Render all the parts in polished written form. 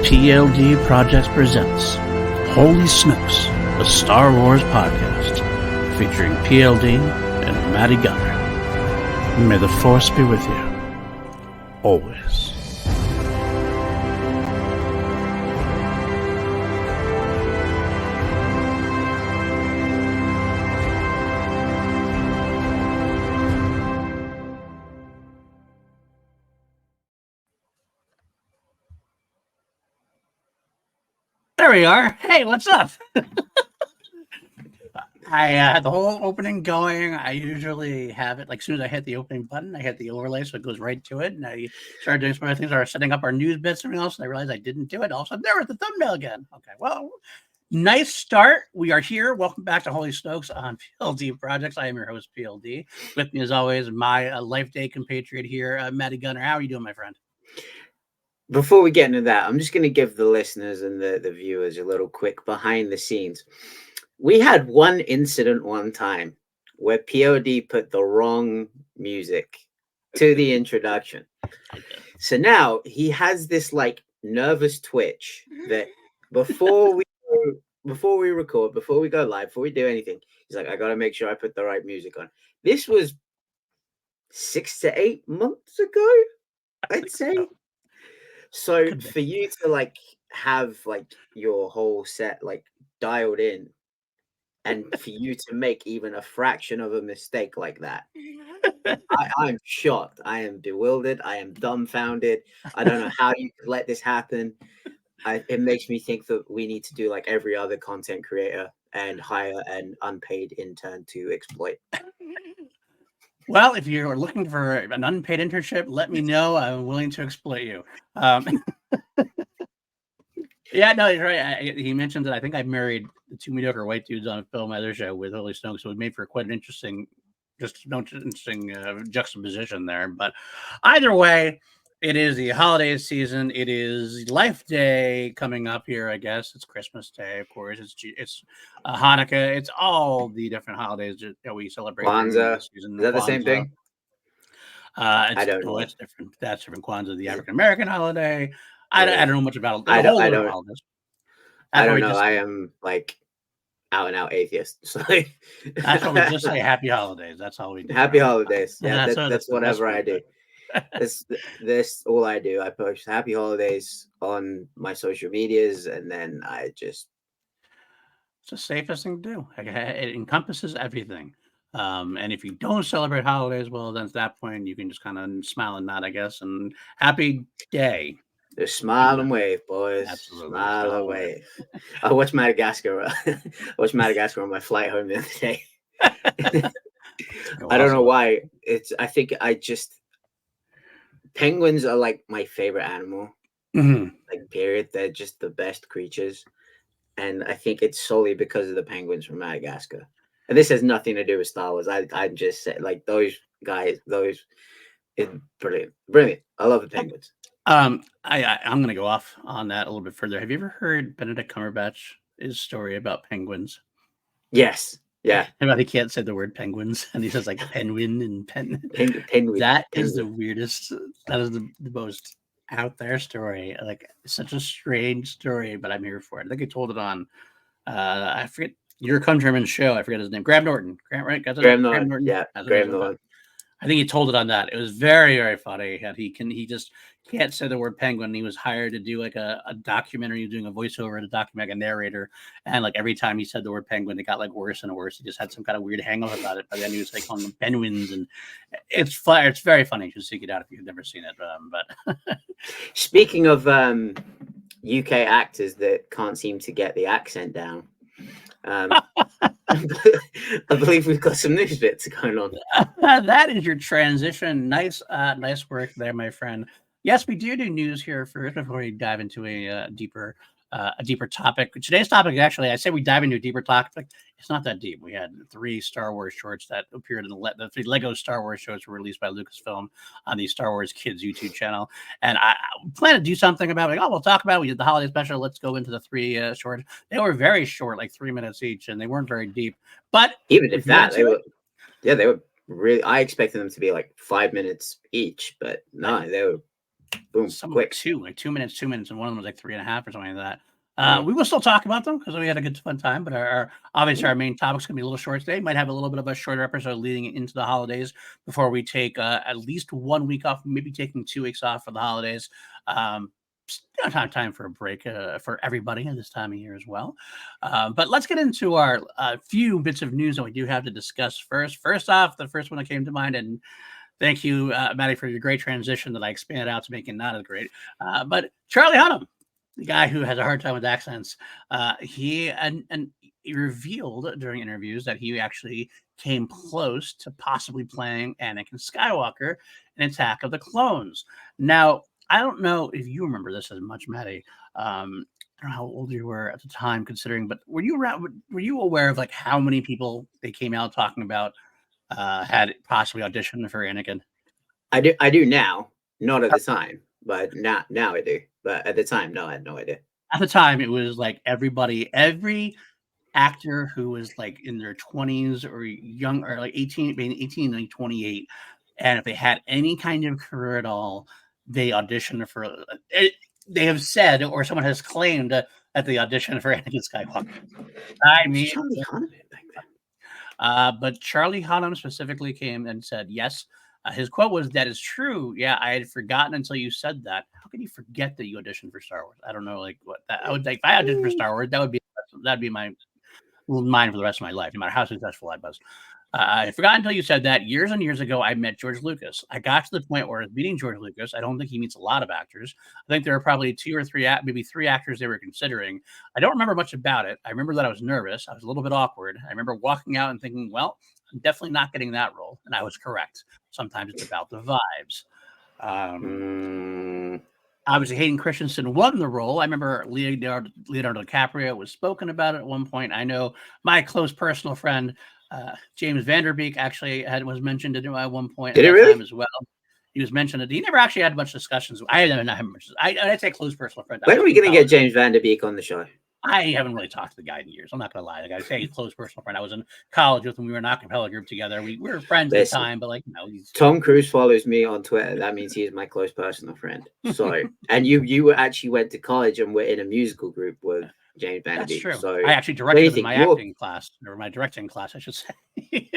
PLD Projects presents Holy Snokes, a Star Wars podcast featuring PLD and Matty I. May the Force be with you, always. There we are. Hey, what's up? I had the whole opening going. I usually have it like as soon as I hit the opening button, I hit the overlay, so it goes right to it. And I started doing some other things. I was setting up our news bits and everything else, and I realized I didn't do it. All of a sudden, there was the thumbnail again. Okay, well, nice start. We are here. Welcome back to Holy Snokes on PLD Projects. I am your host, PLD. With me, as always, my life day compatriot here, Matty Gunner. How are you doing, my friend? Before we get into that, I'm just going to give the listeners and the viewers a little quick behind the scenes. We had one incident one time where POD put the wrong music to the introduction. So now he has this like nervous twitch that before we record, before we go live, before we do anything, he's like, I got to make sure I put the right music on. This was 6 to 8 months ago, I'd say. So for you to like have like your whole set like dialed in, and for you to make even a fraction of a mistake like that, I'm shocked. I am bewildered. I am dumbfounded. I don't know how you could let this happen. It makes me think that we need to do like every other content creator and hire an unpaid intern to exploit. Well, if you're looking for an unpaid internship, let me know. I'm willing to exploit you. Yeah, no, he's right. He mentioned that I think I married the two mediocre white dudes on a film other show with Holy Snokes, so it made for quite an interesting juxtaposition there. But either way, it is the holiday season. It is Life Day coming up here. I guess it's Christmas Day, of course. It's Hanukkah. It's all the different holidays that we celebrate. Kwanzaa. Is that the same thing? I don't know. It's different. That's different. Kwanzaa, the African American holiday. I don't know much about it. I don't know. I am like out and out atheist. So that's what we just say. Happy holidays. That's all we do. Happy holidays. Yeah, that's whatever I do. This all I do. I post happy holidays on my social medias, and then it's the safest thing to do. It encompasses everything. And if you don't celebrate holidays, well, then at that point you can just kind of smile and nod, I guess. And happy day. Just smile and wave, boys. Absolutely. Smile and wave. I watched Madagascar. I watched Madagascar on my flight home the other day. I don't know why. Penguins are like my favorite animal. Mm-hmm. Like, period. They're just the best creatures. And I think it's solely because of the penguins from Madagascar. And this has nothing to do with Star Wars. I just said, like, those guys, it's brilliant. Brilliant. I love the penguins. I'm going to go off on that a little bit further. Have you ever heard Benedict Cumberbatch's story about penguins? Yes. Yeah. About he can't say the word penguins, and he says like penguin and penguin. That is the weirdest. That is the most out there story. Like, such a strange story, but I'm here for it. I think he told it on I forget your countryman show. I forget his name. Graham Norton. Graham Norton. Yeah. Graham Norton. I think he told it on that. It was very, very funny. And he just can't say the word penguin. He was hired to do like a documentary, doing a voiceover to document, like a narrator. And like every time he said the word penguin, it got like worse and worse. He just had some kind of weird hang up about it. But then he was like calling them penguins, and it's fun. It's very funny. You should seek it out if you've never seen it. But speaking of UK actors that can't seem to get the accent down. I believe we've got some news bits going on. That is your transition. Nice work there, my friend. Yes, we do news here first before we dive into a deeper topic. Today's topic, actually, I say we dive into a deeper topic. It's not that deep. We had 3 Star Wars shorts that appeared in the 3 Lego Star Wars shorts were released by Lucasfilm on the Star Wars Kids YouTube channel. And I plan to do something about it. Like, we'll talk about it. We did the holiday special. Let's go into the 3 shorts. They were very short, like 3 minutes each, and they weren't very deep. But even if that, they were really. I expected them to be like 5 minutes each, but no, they were Boom, Some quick. like 2 minutes, and one of them was like 3.5 or something like that. We will still talk about them because we had a good fun time. But obviously our main topic's gonna be a little short today. Might have a little bit of a shorter episode leading into the holidays before we take at least 1 week off, maybe taking 2 weeks off for the holidays. Time for a break for everybody at this time of year as well. But let's get into our few bits of news that we do have to discuss first. First off, the first one that came to mind, and thank you, Matty, for your great transition that I expanded out to make it not as great. But Charlie Hunnam, the guy who has a hard time with accents, he revealed during interviews that he actually came close to possibly playing Anakin Skywalker in Attack of the Clones. Now, I don't know if you remember this as much, Matty. I don't know how old you were at the time, considering, but were you aware of like how many people they came out talking about had possibly auditioned for Anakin? I do now, not at the time, but now I do. But at the time, no, I had no idea. At the time, it was like every actor who was like in their 20s or young, or like 18, being 18, like 28, and if they had any kind of career at all, they auditioned for it. They have said, or someone has claimed that they auditioned for Anakin Skywalker. I mean, Charlie Hunnam back then. but Charlie Hunnam specifically came and said, yes. His quote was, "That is true. Yeah, I had forgotten until you said that. How can you forget that you auditioned for Star Wars?" I don't know, like what that, I would like. If I auditioned for Star Wars, that'd be my mine for the rest of my life, no matter how successful I was. I forgot until you said that. Years and years ago, I met George Lucas. I got to the point where meeting George Lucas, I don't think he meets a lot of actors. I think there are probably 2 or 3, maybe 3 actors they were considering. I don't remember much about it. I remember that I was nervous. I was a little bit awkward. I remember walking out and thinking, well, I'm definitely not getting that role. And I was correct. Sometimes it's about the vibes. Obviously, Hayden Christensen won the role. I remember Leonardo DiCaprio was spoken about it at one point. I know my close personal friend, James Vanderbeek, actually was mentioned at one point Did at it that really? time as well. He was mentioned it. He never actually had much discussions. I didn't have much. I'd say close personal friend. When are we going to get James Vanderbeek on the show? I haven't really talked to the guy in years. I'm not going to lie. Like I say, he's a close personal friend. I was in college with him. We were in an acapella group together. We were friends at the time, but like, he's Tom Cruise follows me on Twitter. That means he is my close personal friend. So, and you actually went to college and were in a musical group with James Vanderbeek. That's true. So I actually directed in my acting class, or my directing class, I should say.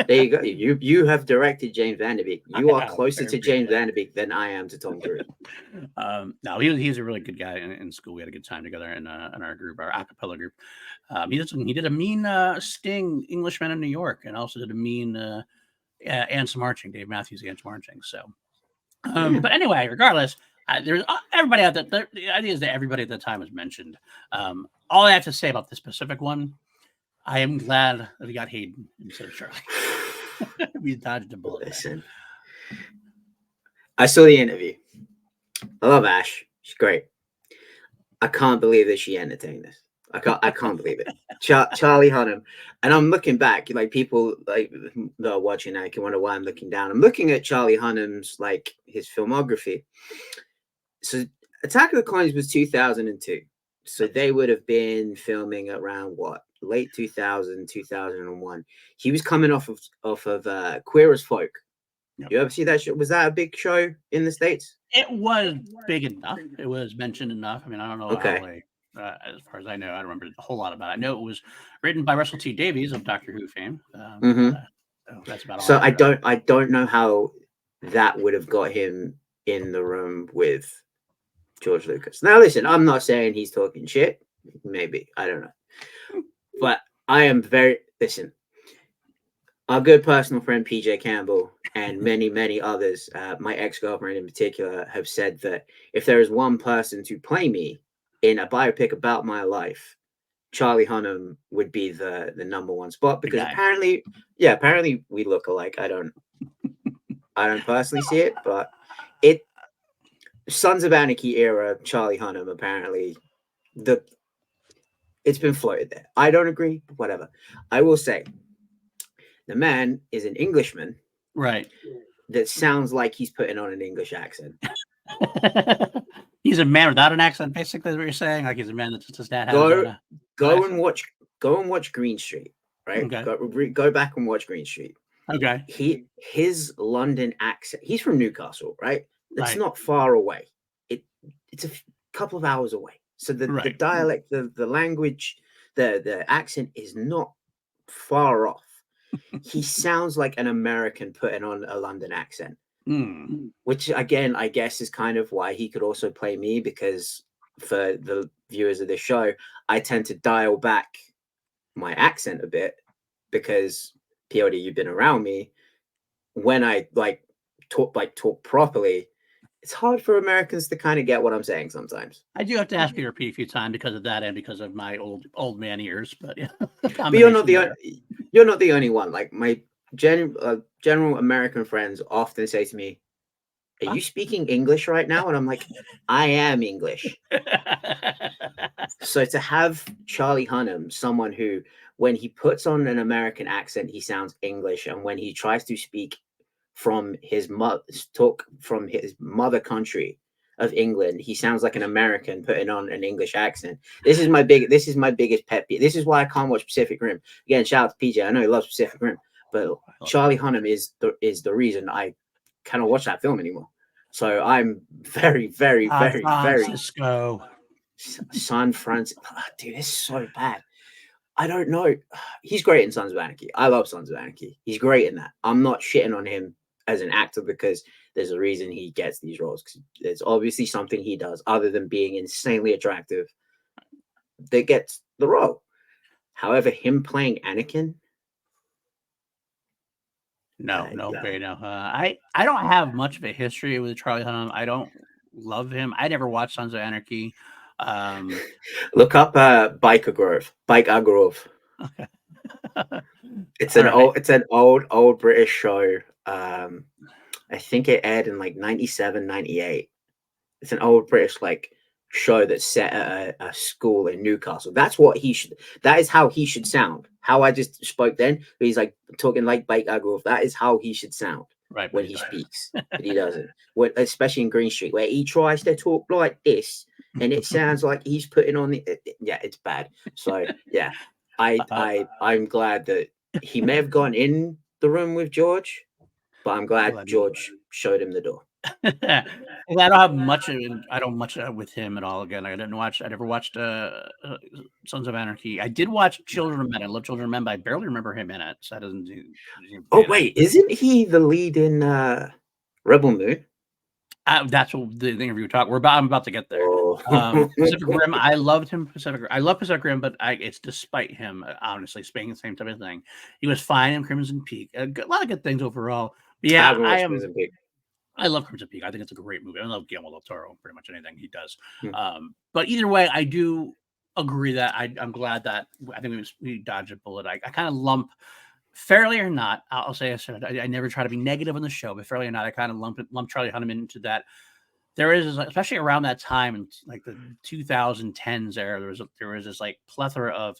There you go. You have directed James Vanderbeek. You are closer to James Vanderbeek than I am to Tom Cruise. No, he's a really good guy in school. We had a good time together in our group, our acapella group. He did a mean Sting Englishman in New York, and also did a mean Ants Marching, Dave Matthews Ants Marching. So, but anyway, regardless, there's everybody out there. The idea is that everybody at the time was mentioned. All I have to say about this specific one, I am glad that we got Hayden instead of Charlie. We dodged a bullet. Listen, I saw the interview. I love Ash. She's great. I can't believe that she entertained this. I can't believe it. Charlie Hunnam. And I'm looking back, like people like that are watching now can wonder why I'm looking down. I'm looking at Charlie Hunnam's like his filmography. So Attack of the Clones was 2002. So they would have been filming around what? Late 2000, 2001. He was coming off of Queer as Folk. Yep. You ever see that show? Was that a big show in the States? It was big enough. It was mentioned enough. I mean, I don't know. Okay. As far as I know, I don't remember a whole lot about it. I know it was written by Russell T Davies of Doctor Who fame. So that's about all. So I don't know how that would have got him in the room with George Lucas. Now, listen, I'm not saying he's talking shit. Maybe, I don't know, but I am listen. Our good personal friend PJ Campbell and many others, my ex-girlfriend in particular, have said that if there is one person to play me in a biopic about my life, Charlie Hunnam would be the number one spot, because apparently we look alike. I don't personally see it, but Sons of Anarchy era Charlie Hunnam, apparently it's been floated there. I don't agree, but whatever. I will say the man is an Englishman, right? That sounds like he's putting on an English accent. He's a man without an accent, basically, is what you're saying. Like he's a man that just does not have go and watch Green Street, right? Okay. Go back and watch Green Street. Okay. His London accent. He's from Newcastle, right? That's not far away. it's a couple of hours away. So the Right. dialect, the language, the accent is not far off. He sounds like an American putting on a London accent, which again, I guess is kind of why he could also play me, because for the viewers of this show, I tend to dial back my accent a bit because POD, you've been around me. When I talk properly, it's hard for Americans to kind of get what I'm saying sometimes. I do have to ask you to repeat a few times because of that and because of my old man ears, but yeah, But you're not the the only one. Like my general American friends often say to me, "Are you speaking English right now?" And I'm like, "I am English." So to have Charlie Hunnam, someone who, when he puts on an American accent, he sounds English, and when he tries to speak from his mother country of England, he sounds like an American putting on an English accent. This is my biggest pet peeve. This is why I can't watch Pacific Rim. Again, shout out to PJ. I know he loves Pacific Rim, but Charlie Hunnam is the reason I cannot watch that film anymore. So I'm very, very, very, Francisco. San Francisco. Dude, it's so bad. I don't know. He's great in Sons of Anarchy. I love Sons of Anarchy. He's great in that. I'm not shitting on him as an actor because there's a reason he gets these roles. Because there's obviously something he does other than being insanely attractive that gets the role. However, him playing Anakin. No. I don't have much of a history with Charlie Hunnam. I don't love him. I never watched Sons of Anarchy. Look up Biker Grove. Okay. It's an old British show. I think it aired in like 97, 98. It's an old British show that's set at a school in Newcastle. That is how he should sound. How I just spoke then, he's like talking like Biker Grove. That is how he should sound when he speaks, but he doesn't. Especially in Green Street, where he tries to talk like this, and it sounds like he's putting on it's bad. So yeah, I'm glad that he may have gone in the room with George, but I'm glad George showed him the door. I don't have much with him at all. Again, I never watched Sons of Anarchy. I did watch Children of Men. I love Children of Men, but I barely remember him in it. So that doesn't do. Oh wait, isn't he the lead in Rebel Moon? That's what the interview talk. I'm about to get there. Pacific Rim. I loved him. I love Pacific Rim, but it's despite him, honestly, speaking the same type of thing. He was fine in Crimson Peak. A lot of good things overall. But yeah, Crimson Peak. I love Crimson Peak. I think it's a great movie. I love Guillermo del Toro, pretty much anything he does. But either way, I do agree that I'm glad that I think we dodged a bullet. I kind of lump, fairly or not, I'll say I never try to be negative on the show, but fairly or not, I kind of lump Charlie Hunnam into that. There is, especially around that time in like the 2010s era, there was this like plethora of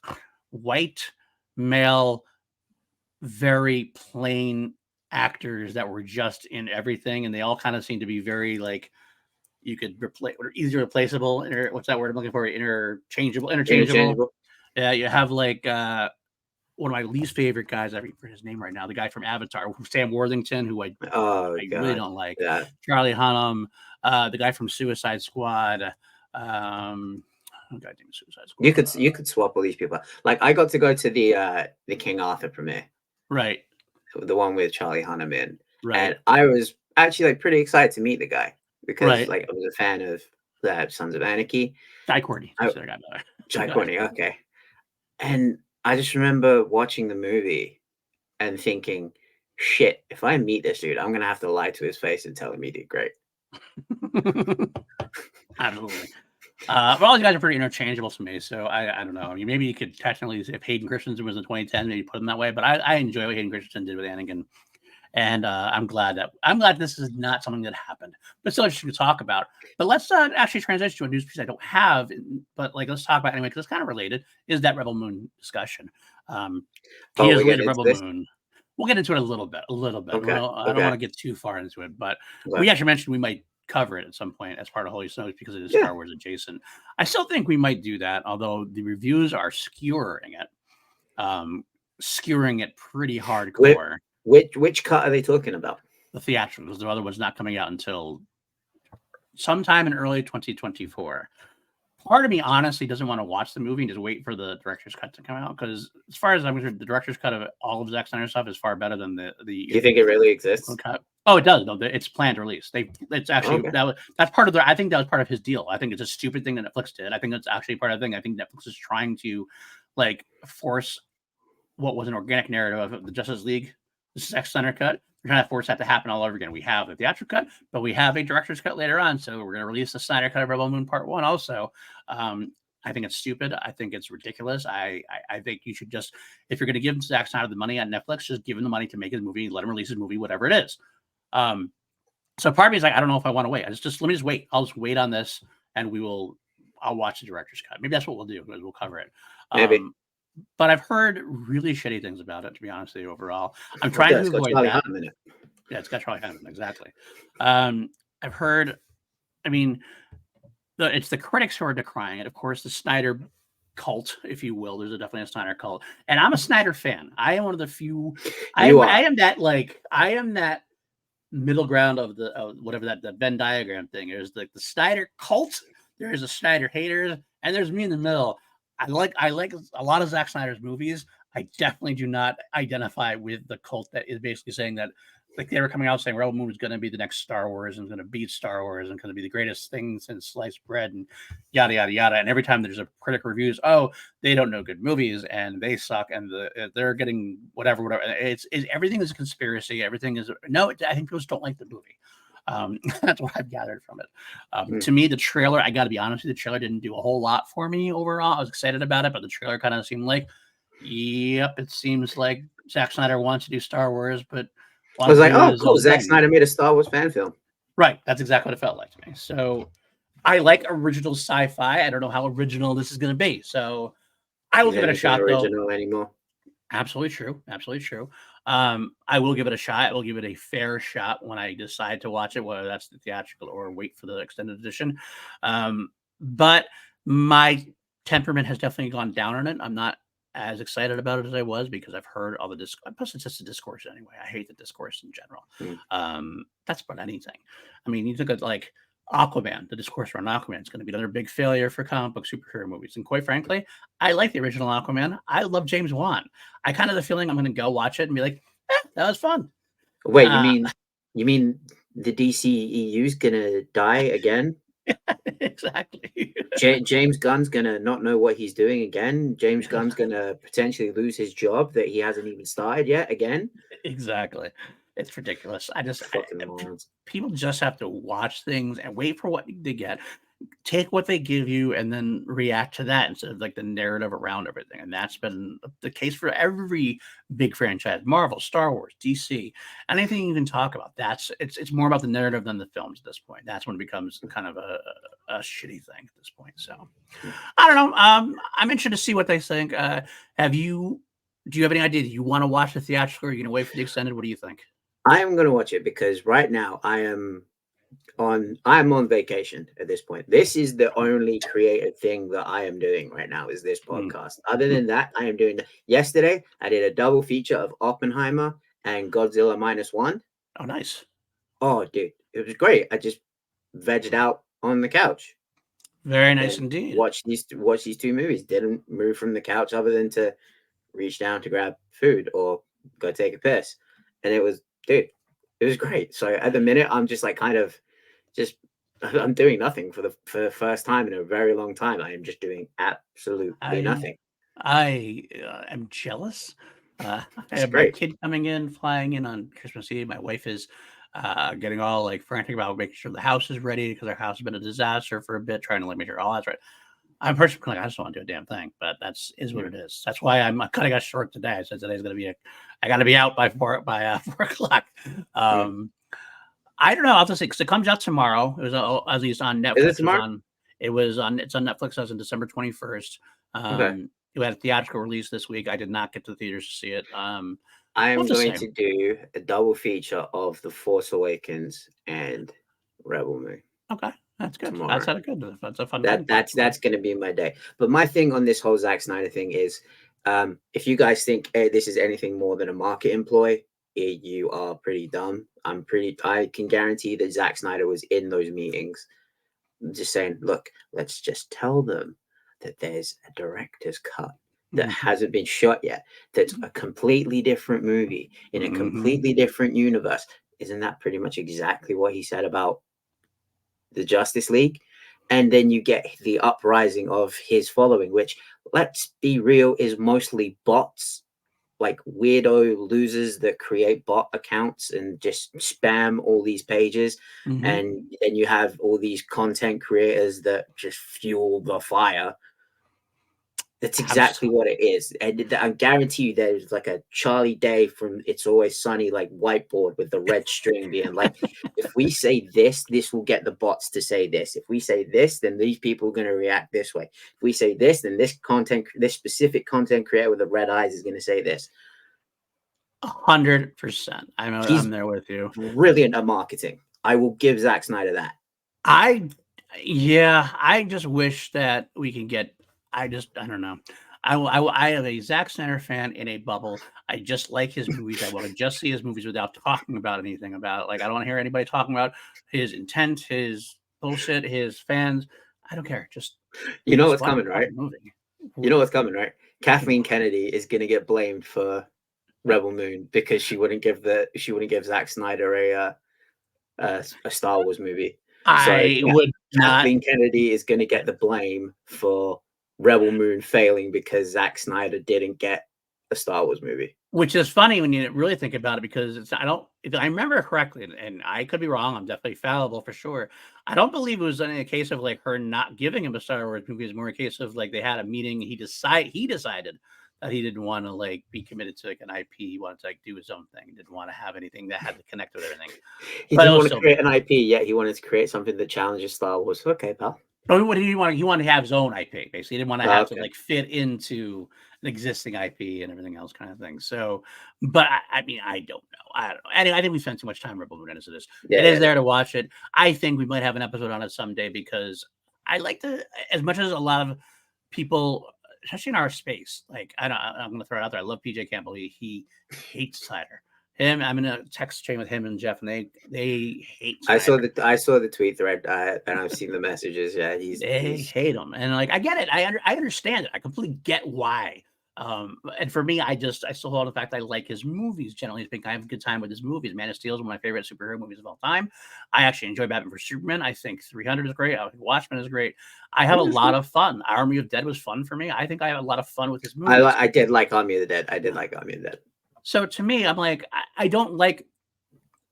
white male, very plain actors that were just in everything, and they all kind of seem to be very like you could replace or easily replaceable. What's that word I'm looking for? Interchangeable. Yeah, you have like one of my least favorite guys. I forget his name right now. The guy from Avatar, Sam Worthington, who I really don't like. Yeah. Charlie Hunnam, the guy from Suicide Squad. Suicide Squad. You could swap all these people. Like I got to go to the King Arthur premiere. Right. The one with Charlie Hunnam in. Right. And I was actually pretty excited to meet the guy because I was a fan of the Sons of Anarchy. Jai Courtney. Jai Courtney, okay. And I just remember watching the movie and thinking, shit, if I meet this dude, I'm going to have to lie to his face and tell him he did great. Absolutely. But all these guys are pretty interchangeable to me, so I don't know. I mean, maybe you could technically, if Hayden Christensen was in 2010, maybe put him that way. But I enjoy what Hayden Christensen did with Anakin, and I'm glad this is not something that happened. But still interesting to talk about. But let's actually transition to a news piece I don't have, but let's talk about anyway because it's kind of related. Is that Rebel Moon discussion? He is lead of Rebel Moon. We'll get into it a little bit. Okay. I don't want to get too far into it, but we actually mentioned we might cover it at some point as part of Holy Snokes because it is Star Wars adjacent. I still think we might do that, although the reviews are skewering it pretty hardcore. Which cut are they talking about? The theatricals. The other one's not coming out until sometime in early 2024. Part of me honestly doesn't want to watch the movie and just wait for the director's cut to come out, because as far as I'm concerned, the director's cut of all of Zack Snyder's stuff is far better than Do you think it really exists? cut. Oh, it does. No, it's planned release. It's actually Okay. that's part of the. I think that was part of his deal. I think it's a stupid thing that Netflix did. I think that's actually part of the thing. I think Netflix is trying to like force what was an organic narrative of the Justice League, the Zack Snyder cut. We're trying to force that to happen all over again. We have the theatrical cut, but we have a director's cut later on. So we're going to release the Snyder cut of Rebel Moon Part 1 also. I think it's stupid. I think it's ridiculous. I think you should just, if you're going to give Zack Snyder the money on Netflix, just give him the money to make his movie, let him release his movie, whatever it is. So part of me is like, I don't know if I want to wait. Let me just wait. I'll just wait on this, and I'll watch the director's cut. Maybe that's what we'll do. We'll cover it. Maybe. But I've heard really shitty things about it, to be honest with you, overall. I'm trying to avoid that. Yeah, it's got Charlie Hunnam, exactly. I've heard, I mean, it's the critics who are decrying it. Of course, the Snyder cult, if you will. There's definitely a Snyder cult. And I'm a Snyder fan. I am one of the few. I am that middle ground of the whatever that Venn diagram thing is. Like the Snyder cult, there's a Snyder haters, and there's me in the middle. I like a lot of Zack Snyder's movies. I definitely do not identify with the cult that is basically saying that, like, they were coming out saying Rebel Moon is going to be the next Star Wars and going to beat Star Wars and going to be the greatest thing since sliced bread and yada yada yada. And every time there's a critic reviews, oh, they don't know good movies and they suck and they're getting whatever. It's everything is a conspiracy. Everything is no. I think people just don't like the movie. That's what I've gathered from it. To me, the trailer, I got to be honest with you, the trailer didn't do a whole lot for me overall. I was excited about it, but the trailer kind of seemed like, yep, it seems like Zack Snyder wants to do Star Wars, but I was like, oh, cool. Zack Snyder made a Star Wars fan film. Right. That's exactly what it felt like to me. So I like original sci-fi. I don't know how original this is going to be. So I will give it a shot, though. Anymore. Absolutely true. Absolutely true. I will give it a shot. I will give it a fair shot when I decide to watch it, whether that's the theatrical or wait for the extended edition. But my temperament has definitely gone down on it. I'm not as excited about it as I was because I've heard all the discourse. Plus, it's just a discourse anyway. I hate the discourse in general. That's about anything. I mean, you look at like Aquaman, the discourse around Aquaman is going to be another big failure for comic book superhero movies. And quite frankly, I like the original Aquaman. I love James Wan. I kind of have the feeling I'm going to go watch it and be like, that was fun. Wait, you mean the DCEU is going to die again? Exactly. James Gunn's going to not know what he's doing again. James Gunn's going to potentially lose his job that he hasn't even started yet again. Exactly. It's ridiculous. People just have to watch things and wait for what they get. Take what they give you and then react to that instead of like the narrative around everything. And that's been the case for every big franchise: Marvel, Star Wars, DC, anything you can talk about. It's more about the narrative than the films at this point. That's when it becomes kind of a shitty thing at this point. So I don't know. I'm interested to see what they think. Do you have any idea? Do you want to watch the theatrical or are you going to wait for the extended? What do you think? I am going to watch it because right now I'm on vacation at this point. This is the only creative thing that I am doing right now is this podcast. Other than that, I am doing yesterday I did a double feature of Oppenheimer and Godzilla -1. Oh, nice. Oh, dude, it was great. I just vegged out on the couch. Very nice indeed. Watch these two movies. Didn't move from the couch other than to reach down to grab food or go take a piss. And it was, dude, it was great. So at the minute, I'm just like I'm doing nothing for the first time in a very long time. I am just doing absolutely nothing. I am jealous. I have my kid flying in on Christmas Eve. My wife is getting all like frantic about making sure the house is ready because our house has been a disaster for a bit, trying to like make sure all that's right. I'm personally like, I just don't want to do a damn thing, but is what it is. That's why I'm cutting us short today. I said today's going to be I got to be out by 4 o'clock. I don't know. I'll just say because it comes out tomorrow. It was at least on Netflix. Is it tomorrow? It's on Netflix as on December 21st. Okay. It had a theatrical release this week. I did not get to the theaters to see it. I am going to do a double feature of The Force Awakens and Rebel Moon. Okay, that's good. Tomorrow. That's good. That's a fun. That's going to be my day. But my thing on this whole Zack Snyder thing is, if you guys think this is anything more than a market ploy, you are pretty dumb. I can guarantee that Zack Snyder was in those meetings just saying, look, let's just tell them that there's a director's cut that hasn't been shot yet, that's a completely different movie in a completely different universe. Isn't that pretty much exactly what he said about the Justice League? And then you get the uprising of his following, which, let's be real, is mostly bots, like weirdo losers that create bot accounts and just spam all these pages. And then you have all these content creators that just fuel the fire. That's exactly what it is. And I guarantee you there's like a Charlie Day from It's Always Sunny like whiteboard with the red string being like, if we say this, this will get the bots to say this. If we say this, then these people are going to react this way. If we say this, then this specific content creator with the red eyes is going to say this. 100%. I'm there with you. Brilliant at marketing. I will give Zack Snyder that. I just wish that we can get. I don't know. I am a Zack Snyder fan in a bubble. I just like his movies. I want to just see his movies without talking about anything about it. Like, I don't want to hear anybody talking about his intent, his bullshit, his fans. I don't care. Just you know what's coming, right? You know what's coming, right? Kathleen Kennedy is going to get blamed for Rebel Moon because she wouldn't give Zack Snyder a Star Wars movie. Kathleen Kennedy is going to get the blame for Rebel Moon failing because Zack Snyder didn't get a Star Wars movie. Which is funny when you really think about it, because if I remember correctly, and I could be wrong, I'm definitely fallible for sure. I don't believe it was in a case of like her not giving him a Star Wars movie. It's more a case of like they had a meeting. He decided that he didn't want to like be committed to like an IP. He wanted to like do his own thing. He didn't want to have anything that had to connect with everything. He didn't want to create an IP yet. He wanted to create something that challenges Star Wars. Okay, pal. Oh, what did he want? He wanted to have his own IP. Basically, he didn't want to have to like fit into an existing IP and everything else, kind of thing. So, but I mean, I don't know. Anyway, I think we spent too much time Rebel Moon as it is. It is there to watch it. I think we might have an episode on it someday, because I like to, as much as a lot of people, especially in our space, like I'm going to throw it out there. I love PJ Campbell. He hates Snyder. I'm in a text chain with him and Jeff, and they hate Snyder. I saw the tweet thread, and I've seen the messages. Yeah, they hate him, and like I get it. I understand it. I completely get why. And for me, I still hold the fact I like his movies. Generally speaking, I have a good time with his movies. Man of Steel is one of my favorite superhero movies of all time. I actually enjoy Batman vs Superman. I think 300 is great. I think Watchmen is great. I have a lot of fun. Army of Dead was fun for me. I think I have a lot of fun with his movies. I did like Army of the Dead. I did like Army of the Dead. So to me, I'm like, I don't like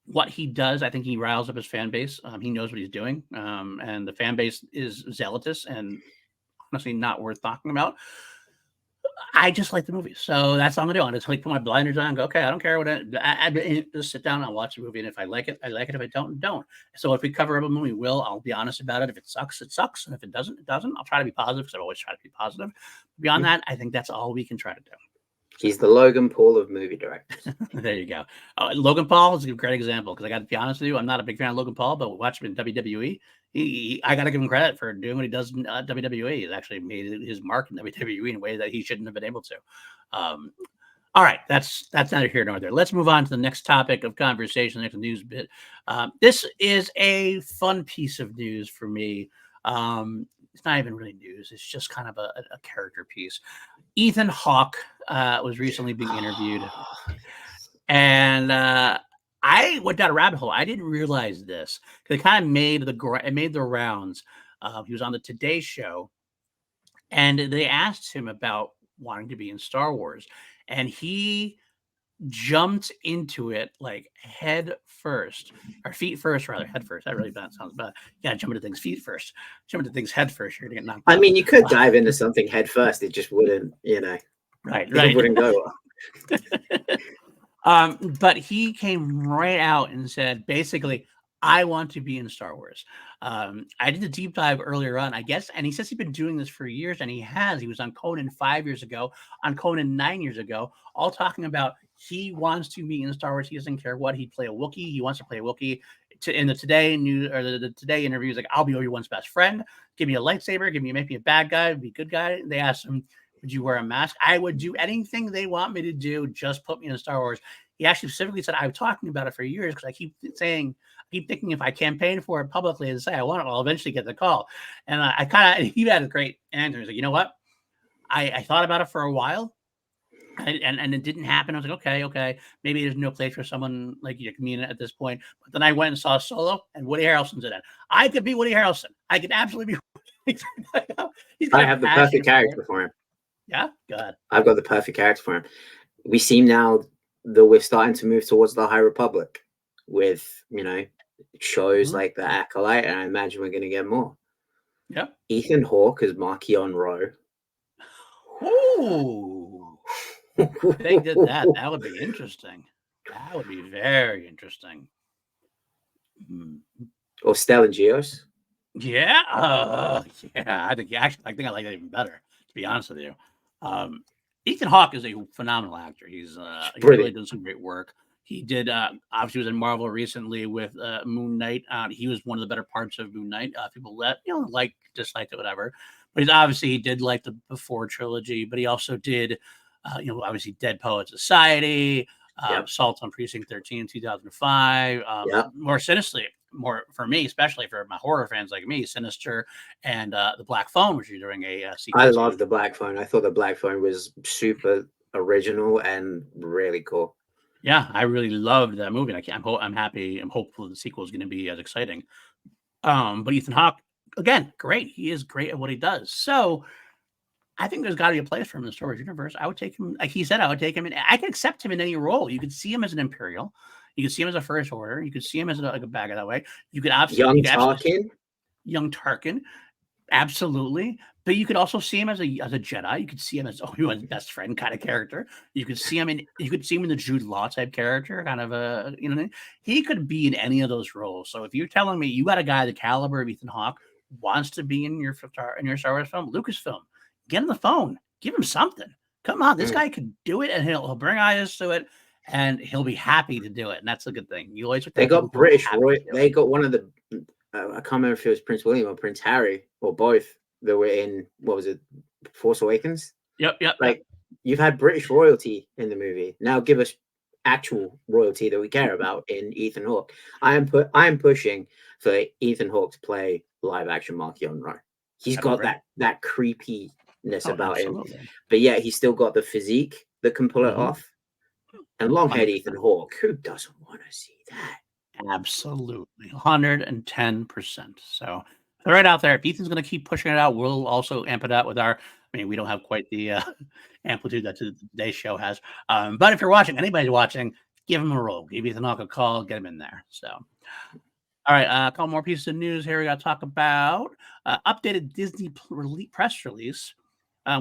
what he does. I think he riles up his fan base. He knows what he's doing. And the fan base is zealotous and honestly not worth talking about. I just like the movie. So that's all I'm going to do. I just like put my blinders on and go, okay, I don't care what I just sit down and watch the movie. And if I like it, I like it. If I don't. So if we cover a movie, I'll be honest about it. If it sucks, it sucks. And if it doesn't, it doesn't. I'll try to be positive, because I always try to be positive. Beyond that, I think that's all we can try to do. He's the Logan Paul of movie directors. There you go. Logan Paul is a great example, because I got to be honest with you, I'm not a big fan of Logan Paul, but watch him in WWE. I got to give him credit for doing what he does in WWE. He's actually made his mark in WWE in a way that he shouldn't have been able to. All right, that's neither here nor there. Let's move on to the next topic of conversation, the next news bit. This is a fun piece of news for me. It's not even really news. It's just kind of a character piece. Ethan Hawke was recently being interviewed, and I went down a rabbit hole. I didn't realize this, because it kind of made the rounds. He was on the Today Show, and they asked him about wanting to be in Star Wars, and he jumped into it like head first, or feet first, rather, head first. That really sounds bad. Yeah, jump into things feet first, jump into things head first. You're gonna get knocked out. I mean, you could dive into something head first. It just wouldn't, right. It wouldn't go well. But he came right out and said, basically, I want to be in Star Wars. I did a deep dive earlier on, I guess, and he says he's been doing this for years, and he has. He was on Conan 5 years ago, on Conan 9 years ago, all talking about he wants to be in Star Wars. He doesn't care what. He'd play a Wookiee. He wants to play a Wookiee. In the Today news, or the Today interview, he's like, I'll be Obi-Wan's best friend. Give me a lightsaber. Make me a bad guy. Be a good guy. They asked him, would you wear a mask? I would do anything they want me to do. Just put me in Star Wars. He actually specifically said, "I'm talking about it for years because I keep thinking if I campaign for it publicly and say I want it, I'll eventually get the call." And I kind of, he had a great answer. He's like, "You know what? I thought about it for a while, and it didn't happen. I was like, okay, maybe there's no place for someone like you, comedian at this point." But then I went and saw Solo, and Woody Harrelson's in it. I could be Woody Harrelson. I could absolutely be. He's got I a have the passion perfect for it. character for him. Yeah, good. I've got the perfect character for him. We seem now that we're starting to move towards the High Republic with, shows like The Acolyte, and I imagine we're going to get more. Yeah. Ethan Hawke as Markion Rowe. Ooh. If they did that, that would be interesting. That would be very interesting. Or Stellan Gios. Yeah. Yeah. I think I like that even better, to be honest with you. Ethan Hawke is a phenomenal actor. He's he really done some great work. He did obviously was in Marvel recently with Moon Knight. He was one of the better parts of Moon Knight. People that disliked it, whatever. But he did like the Before trilogy. But he also did, obviously Dead Poets Society, Assault on Precinct 13 in 2005. More sinisterly, more for me, especially for my horror fans like me, Sinister and The Black Phone, which you're doing a sequel. I love The Black Phone. I thought The Black Phone was super original and really cool. Yeah, I really loved that movie. I'm happy. I'm hopeful the sequel is going to be as exciting. But Ethan Hawke, again, great. He is great at what he does. So I think there's got to be a place for him in the Star Wars universe. I would take him, like he said, I would take him in. I could accept him in any role. You could see him as an Imperial. You could see him as a First Order. You could see him as a bad guy that way. You could absolutely young Tarkin, absolutely. But you could also see him as a Jedi. You could see him as Obi-Wan's best friend kind of character. You could see him in the Jude Law type character, kind of a he could be in any of those roles. So if you're telling me you got a guy the caliber of Ethan Hawke wants to be in your Star Wars film, Lucasfilm, get on the phone, give him something. Come on, this guy could do it, and he'll bring eyes to it, and he'll be happy to do it, and that's a good thing. You always they got British Roy. They got one of the. I can't remember if it was Prince William or Prince Harry or both that were in, what was it, Force Awakens? Yep. You've had British royalty in the movie. Now give us actual royalty that we care about in Ethan Hawke. I am pushing for Ethan Hawke to play live action Markion Rowe. He's got that creepiness about him, but yet he's still got the physique that can pull it off. And long-haired Ethan Hawke, who doesn't want to see that? Absolutely, 110%. So they're right out there. If Ethan's going to keep pushing it out, we'll also amp it out with our. I mean, we don't have quite the amplitude that today's show has. But if you're watching, anybody's watching, give him a role. Give Ethan Hawke a call. Get him in there. So, all right, a couple more pieces of news here. We got to talk about updated Disney press release.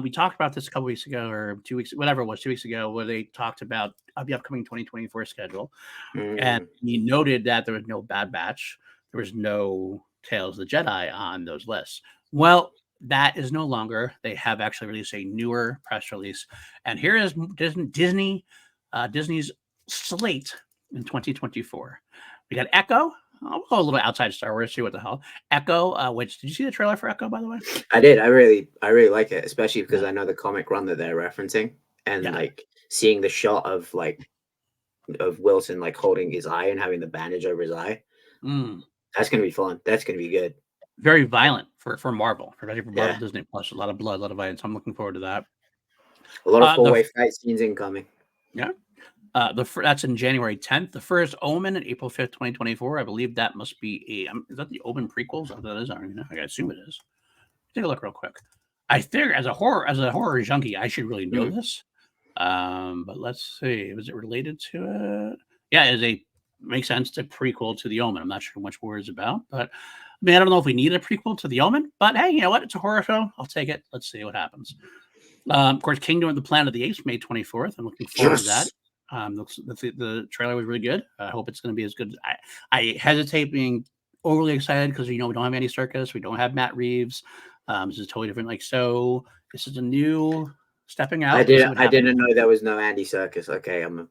We talked about this a couple weeks ago, or 2 weeks, whatever it was, 2 weeks ago, where they talked about the upcoming 2024 schedule. And he noted that there was no Bad Batch. There was no Tales of the Jedi on those lists. Well, that is no longer. They have actually released a newer press release. And here is Disney's slate in 2024. We got Echo. I'll go a little outside Star Wars, see what the hell. Echo, which, did you see the trailer for Echo, by the way? I did. I really like it, especially because I know the comic run that they're referencing, and like seeing the shot of Wilson like holding his eye and having the bandage over his eye. That's gonna be fun. That's gonna be good. Very violent for Marvel, for Marvel Disney Plus. A lot of blood, a lot of violence. I'm looking forward to that. A lot of four-way fight scenes incoming. Yeah. That's in January 10th. The first Omen in April 5th, 2024. I believe that must be is that the Omen prequels? Oh, that is. I don't even know. I assume it is. Take a look real quick. I figure as a horror junkie, I should really know this. But let's see. Was it related to it? Yeah, makes sense to prequel to the Omen. I'm not sure much more is about, but I mean, I don't know if we need a prequel to the Omen, but hey, you know what? It's a horror film. I'll take it. Let's see what happens. Of course, Kingdom of the Planet of the Apes, May 24th. I'm looking forward to that. The trailer was really good. I hope it's going to be as good. I hesitate being overly excited because we don't have Andy Serkis, we don't have Matt Reeves. This is totally different. This is a new stepping out. I didn't know there was no Andy Serkis. Okay, I'm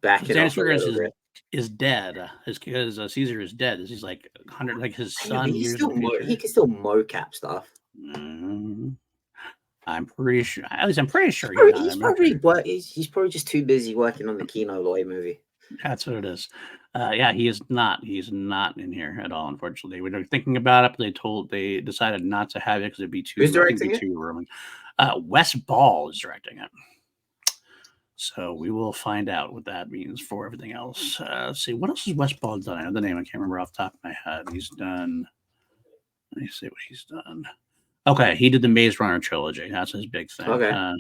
backing off. Andy Serkis is dead. Because Caesar is dead. This is like 100, like his son. He can still mocap stuff. I'm pretty sure. At least I'm pretty sure he's not. He's I'm not probably sure. he's probably just too busy working on the Kino Loy movie. That's what it is. Yeah, he is not. He's not in here at all. Unfortunately, we were thinking about it, but they decided not to have it because it'd be too. Who's I think directing it'd be it? too roaming. Wes Ball is directing it. So we will find out what that means for everything else. Let's see. What else has Wes Ball done? I know the name. I can't remember off the top of my head. He's done. Let me see what he's done. Okay, he did the Maze Runner trilogy. That's his big thing. Okay.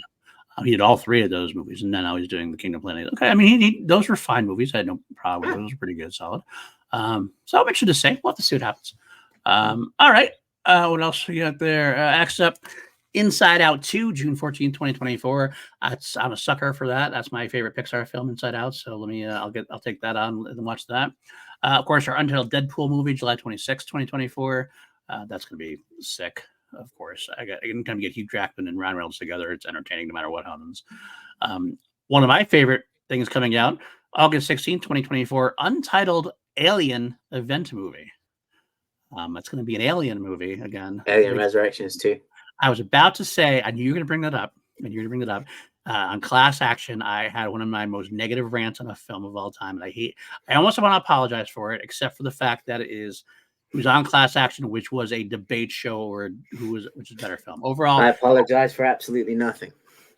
He did all three of those movies, and then now he's doing the Kingdom Planet. Okay, I mean, those were fine movies. I had no problem with those. Were pretty good, solid. So I'll make sure to say, we'll have to see what happens. All right. What else we got there? Next up, Inside Out 2, June 14th, 2024. I'm a sucker for that. That's my favorite Pixar film, Inside Out. So let me, I'll take that on and watch that. Of course, our Untitled Deadpool movie, July 26th, 2024. That's going to be sick. Of course, I'm going to get Hugh Jackman and Ryan Reynolds together. It's entertaining no matter what happens. One of my favorite things coming out, August 16th, 2024, Untitled Alien event movie. It's going to be an Alien movie again. Alien Resurrections 2. I was about to say, I knew you were going to bring that up. On Class Action, I had one of my most negative rants on a film of all time, and I almost want to apologize for it, except for the fact that it was on Class Action, which was a debate show, which is a better film overall. I apologize for absolutely nothing.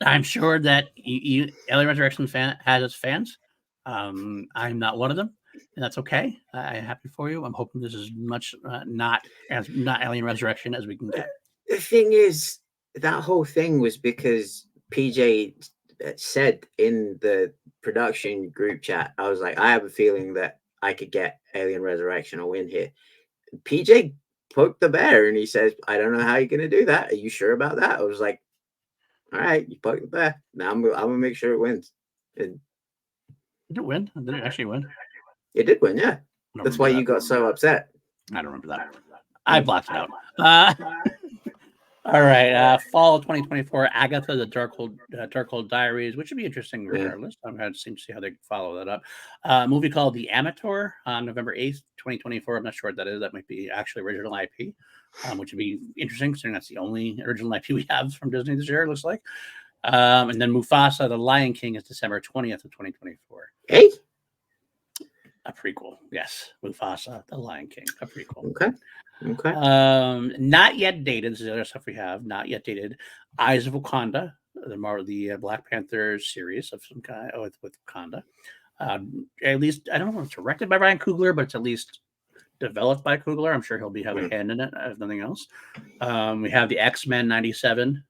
I'm sure that Alien Resurrection has its fans. I'm not one of them, and that's okay. I'm happy for you. I'm hoping this is much not Alien Resurrection as we can get. The thing is, that whole thing was because PJ said in the production group chat, I was like, I have a feeling that I could get Alien Resurrection a win here. PJ poked the bear and he says, I don't know how you're going to do that. Are you sure about that? I was like, all right, you poked the bear. Now I'm going to make sure it wins. Did it win? Did it actually win? It did win, yeah. That's why you got so upset. I don't remember that. I blocked it out. All right, fall of 2024, Agatha, the Darkhold Diaries, which would be interesting regardless. I'm going to see how they follow that up. A movie called The Amateur on November 8th, 2024. I'm not sure what that is. That might be actually original IP, which would be interesting considering that's the only original IP we have from Disney this year, it looks like. And then Mufasa, The Lion King is December 20th of 2024. Hey? A prequel, yes. Mufasa, The Lion King, a prequel. Okay. Not yet dated. This is the other stuff we have. Not yet dated. Eyes of Wakanda, the Black Panther series of some kind with Wakanda. At least I don't know if it's directed by Ryan Coogler, but it's at least developed by Coogler. I'm sure he'll have a hand in it, if nothing else. We have the X-Men '97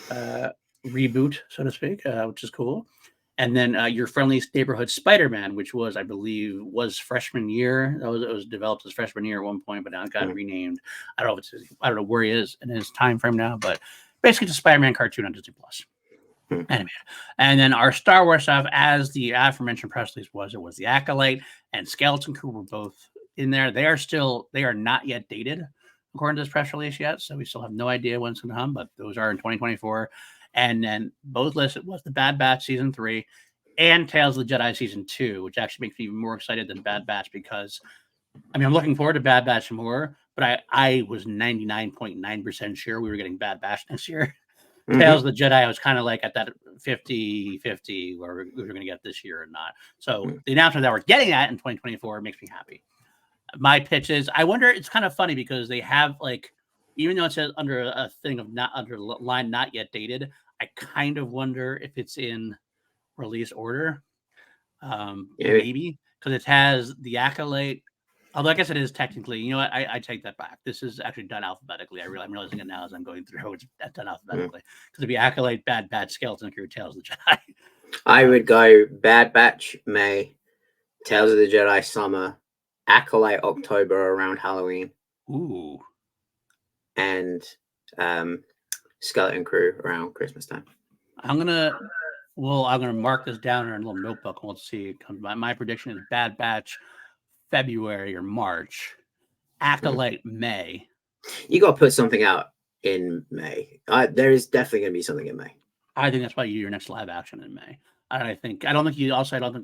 reboot, so to speak, which is cool. And then Your Friendly Neighborhood Spider-Man, which was, I believe, freshman year. It was developed as freshman year at one point, but now it got renamed. I don't know where he is in his time frame now, but basically it's a Spider-Man cartoon on Disney Plus. Animated. And then our Star Wars stuff, as the aforementioned press release it was the Acolyte and Skeleton Crew were both in there. They are not yet dated according to this press release yet, so we still have no idea when it's going to come, but those are in 2024. And then both listed was the Bad Batch Season 3 and Tales of the Jedi Season 2, which actually makes me even more excited than Bad Batch because, I mean, I'm looking forward to Bad Batch more, but I was 99.9% sure we were getting Bad Batch next year. Mm-hmm. Tales of the Jedi, I was kind of like at that 50-50 where we were going to get this year or not. So the announcement that we're getting that in 2024 makes me happy. My pitch is, I wonder, it's kind of funny because they have even though it says under a thing of not under line not yet dated, I kind of wonder if it's in release order. Maybe because it has the Acolyte. Although I guess it is technically, you know what? I take that back. This is actually done alphabetically. I'm realizing it now as I'm going through. It's done alphabetically because it'd be Acolyte, Bad Batch, Skeleton Crew, Tales of the Jedi. I would go Bad Batch May, Tales of the Jedi summer, Acolyte October around Halloween. Ooh. And Skeleton Crew around Christmas time. I'm gonna mark this down in a little notebook and we'll see. My prediction is Bad Batch February or March, Acolyte May. You got to put something out in May. There is definitely going to be something in May. I think that's why you do your next live action in May. I don't think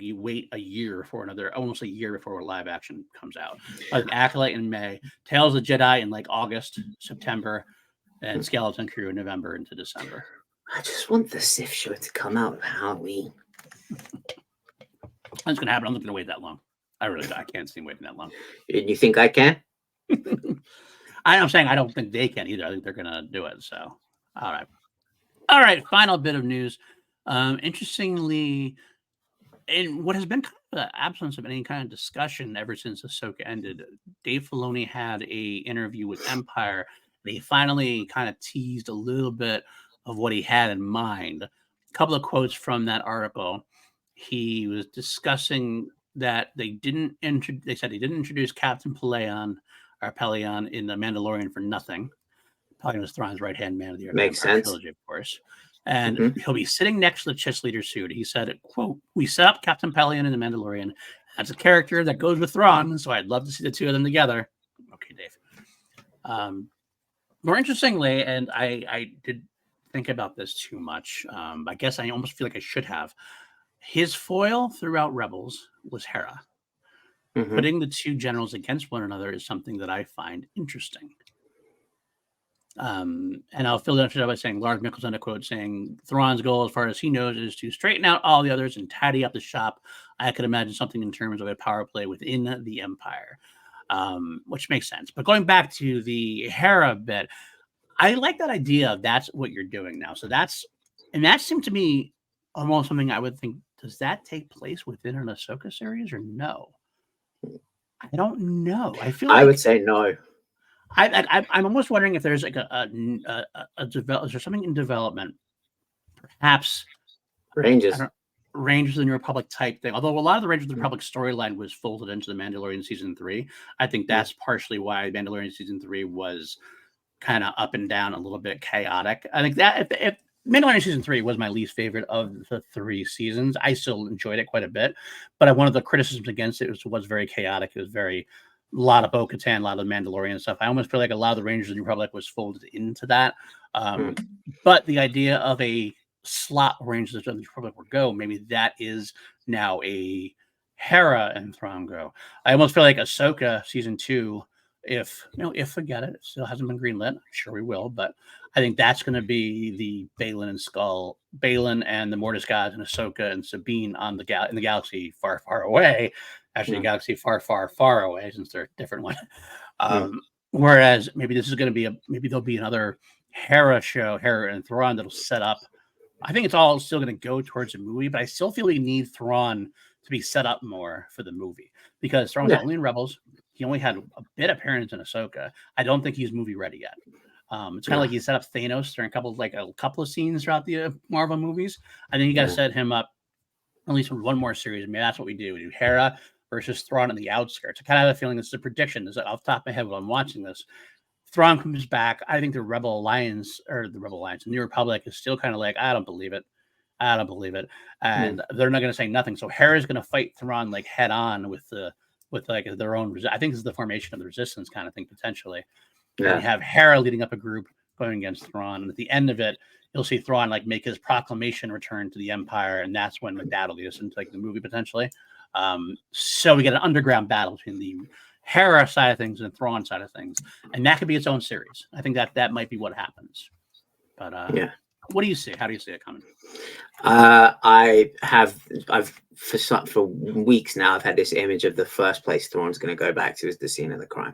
you wait a year for almost a year before live action comes out. Like Acolyte in May, Tales of the Jedi in August, September, and Skeleton Crew in November into December. I just want the Sith show to come out with Halloween. That's gonna happen. I'm not gonna wait that long. I can't see waiting that long. You think I can? I'm saying I don't think they can either. I think they're gonna do it. So, all right. Final bit of news. Interestingly, in what has been kind of the absence of any kind of discussion ever since Ahsoka ended, Dave Filoni had a interview with Empire. And he finally kind of teased a little bit of what he had in mind. A couple of quotes from that article. He was discussing that they said they didn't introduce Captain Pelion in The Mandalorian for nothing. Pelion was Thrawn's right-hand man of the Makes Empire sense. trilogy, of course. And he'll be sitting next to the Chiss leader soon. He said, quote, "We set up Captain Pelion in The Mandalorian. That's a character that goes with Thrawn, so I'd love to see the two of them together." Okay, Dave. More interestingly, and I did think about this too much. I guess I almost feel like I should have. His foil throughout Rebels was Hera. Putting the two generals against one another is something that I find interesting. And I'll fill that by saying Lars Mikkelsen, a quote saying, "Thrawn's goal, as far as he knows, is to straighten out all the others and tidy up the shop. I could imagine something in terms of a power play within the Empire," which makes sense. But going back to the Hera bit, I like that idea of that's what you're doing now. So that seemed to me almost something I would think, does that take place within an Ahsoka series or no? I don't know. I feel like I would say no. I'm almost wondering if there's like is there something in development, perhaps Rangers of the New Republic type thing. Although a lot of the Rangers of the Republic storyline was folded into the Mandalorian season 3, I think that's partially why Mandalorian season 3 was kind of up and down, a little bit chaotic. I think that if Mandalorian season 3 was my least favorite of the 3 seasons, I still enjoyed it quite a bit. But one of the criticisms against it was very chaotic. It was a lot of Bo-Katan, a lot of Mandalorian stuff. I almost feel like a lot of the Rangers of the Republic was folded into that. But the idea of a slot Rangers of the Republic would go, maybe that is now a Hera and Thrawn go. I almost feel like Ahsoka season 2, if we get it, it still hasn't been greenlit. I'm sure we will, but I think that's going to be the Balin and the Mortis gods and Ahsoka and Sabine in the galaxy far, far away. Actually, a galaxy far, far, far away, since they're a different one. Whereas maybe this is going to be maybe there'll be another Hera show, Hera and Thrawn, that'll set up. I think it's all still going to go towards a movie, but I still feel we need Thrawn to be set up more for the movie, because Thrawn's only in Rebels. He only had a bit appearance in Ahsoka. I don't think he's movie ready yet. It's kind of like he set up Thanos during a couple of scenes throughout the Marvel movies. I think you got to set him up at least for one more series. Maybe that's what we do. We do Hera versus Thrawn on the outskirts. I kind of have a feeling this is a prediction. This is off the top of my head while I'm watching this. Thrawn comes back. I think the New Republic is still kind of like, I don't believe it. And they're not going to say nothing. So Hera's going to fight Thrawn like head on with their own. I think this is the formation of the Resistance kind of thing, potentially. Yeah. And you have Hera leading up a group going against Thrawn. And at the end of it, you'll see Thrawn like make his proclamation return to the Empire. And that's when that'll lead us into like the movie potentially. So we get an underground battle between the Hera side of things and Thrawn side of things. And that could be its own series. I think that might be what happens. But what do you see? How do you see it coming? For weeks now, I've had this image of the first place Thrawn's going to go back to is the scene of the crime.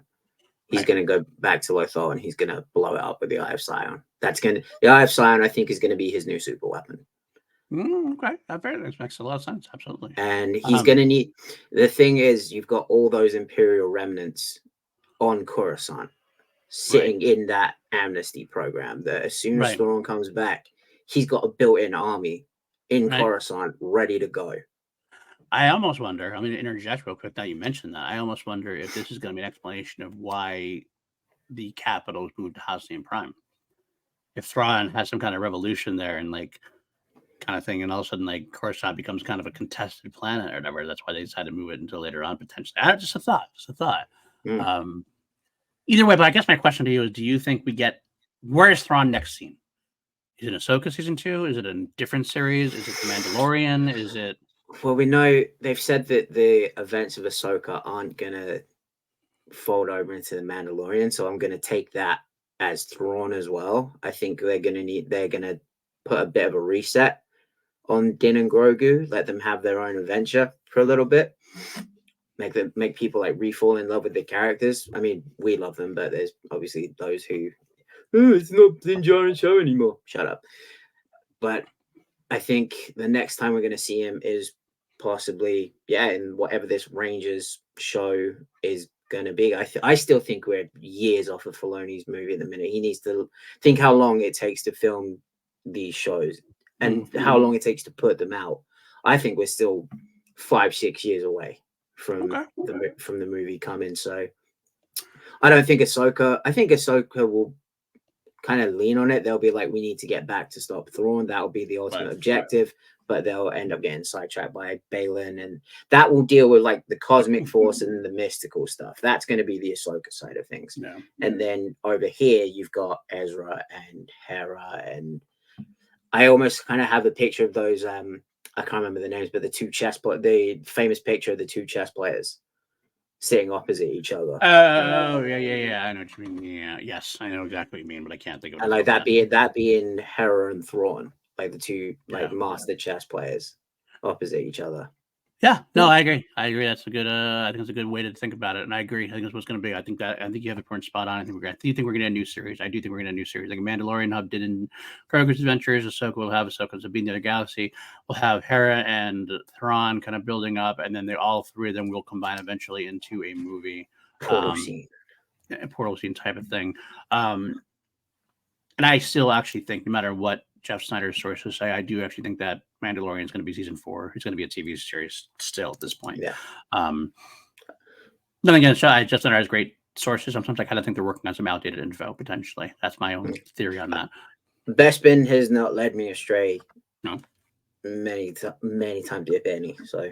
He's going to go back to Lothal and he's going to blow it up with the Eye of Sion. The Eye of Sion, I think, is going to be his new super weapon. Okay, that makes a lot of sense. Absolutely. And he's going to need. The thing is, you've got all those Imperial remnants on Coruscant sitting in that amnesty program. That as soon as Thrawn comes back, he's got a built-in army in Coruscant ready to go. I almost wonder, I'm going to interject real quick now you mentioned that. I almost wonder if this is going to be an explanation of why the capital moved to Hacian Prime. If Thrawn has some kind of revolution there and like kind of thing, and all of a sudden like Coruscant becomes kind of a contested planet or whatever, that's why they decided to move it until later on potentially. Just a thought. Either way, but I guess my question to you is, do you think where is Thrawn next scene? Is it Ahsoka season 2? Is it a different series? Is it The Mandalorian? Is it... Well, we know they've said that the events of Ahsoka aren't going to fold over into The Mandalorian, so I'm going to take that as Thrawn as well. I think they're gonna put a bit of a reset on Din and Grogu, let them have their own adventure for a little bit, make people like re-fall in love with the characters. I mean, we love them, but there's obviously those who, oh, it's not Din Djarin show anymore. Shut up. But I think the next time we're going to see him is possibly, in whatever this Rangers show is going to be. I still think we're years off of Filoni's movie at the minute. He needs to think how long it takes to film these shows and how long it takes to put them out. I think we're still 5-6 years away from the movie coming. So I don't think Ahsoka. I think Ahsoka will kind of lean on it. They'll be like, we need to get back to stop Thrawn. That'll be the ultimate objective. But they'll end up getting sidetracked by Balin, and that will deal with like the cosmic force and the mystical stuff. That's going to be the Ahsoka side of things. Yeah. And then over here, you've got Ezra and Hera, and I almost kind of have a picture of those. I can't remember the names, but the famous picture of the two chess players sitting opposite each other. Oh, yeah. I know what you mean. Yeah, yes, I know exactly what you mean, but I can't think of it. And like that being Hera and Thrawn, like the two master chess players opposite each other. Yeah, no, I agree. That's a good. I think it's a good way to think about it, and I agree. I think that's what's going to be. I think you have a point spot on. I think we're going to get a new series. I do think we're going to get a new series, like a Mandalorian Hub did in Grogu's Adventures. Ahsoka will have Ahsoka's Being in the Galaxy. We'll have Hera and Thrawn kind of building up, and then all three of them will combine eventually into a movie. Portal scene type of thing. And I still actually think, no matter what Jeff Snyder's sources say, I do actually think that Mandalorian is going to be season 4. It's going to be a TV series still at this point. Yeah. Then again, Jeff Snyder has great sources. Sometimes I kind of think they're working on some outdated info, potentially. That's my own theory on that. Bespin has not led me astray. No. Many times, if any. So.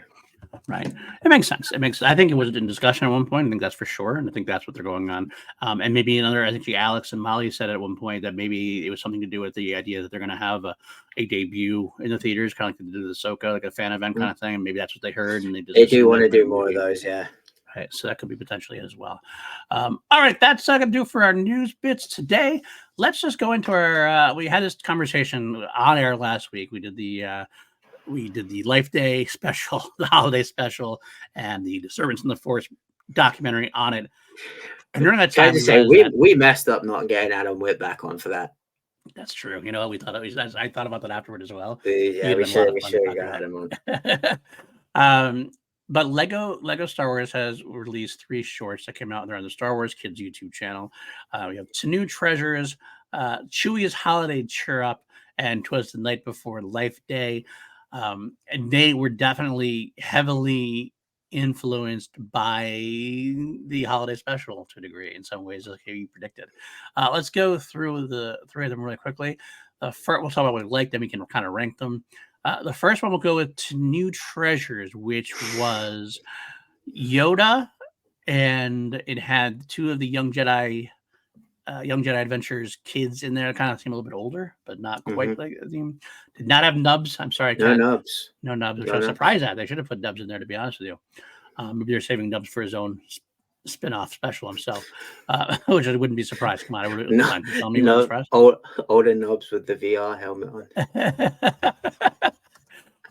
Right. It makes sense. I think it was in discussion at one point. I think that's for sure. And I think that's what they're going on. And maybe I think Alex and Molly said at one point that maybe it was something to do with the idea that they're going to have a debut in the theaters, kind of like they did with Ahsoka, like a fan event kind of thing. And maybe that's what they heard. And they do want to do more of those. Yeah. Right. So that could be potentially it as well. All right. That's going to do for our news bits today. Let's just go into our, we had this conversation on air last week. We did the Life Day special, the holiday special, and the Servants in the Force documentary on it. And during that time, we messed up not getting Adam Witt back on for that. That's true. You know, we thought I thought about that afterward as well. Yeah, we should have got him on. But Lego Star Wars has released 3 shorts that came out. They're on the Star Wars Kids YouTube channel. We have New Treasures, Chewie's Holiday Cheer Up, and 'Twas the Night Before Life Day. And they were definitely heavily influenced by the holiday special to a degree, in some ways, like you predicted. Let's go through the 3 of them really quickly. First, we'll talk about what we like, then we can kind of rank them. The first one we'll go with New Treasures, which was Yoda, and it had 2 of the Young Jedi Adventures kids in there. Kind of seem a little bit older, but not quite like them. Did not have Nubs. I'm sorry, no Nubs. No Nubs. Which I was surprised at. They should have put Nubs in there, to be honest with you. Maybe they're saving Nubs for his own spin-off special himself, which I wouldn't be surprised. Come on, older Nubs with the VR helmet on.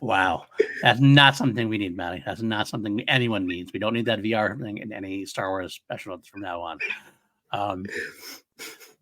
Wow, that's not something we need, Matty. That's not something anyone needs. We don't need that VR thing in any Star Wars special from now on.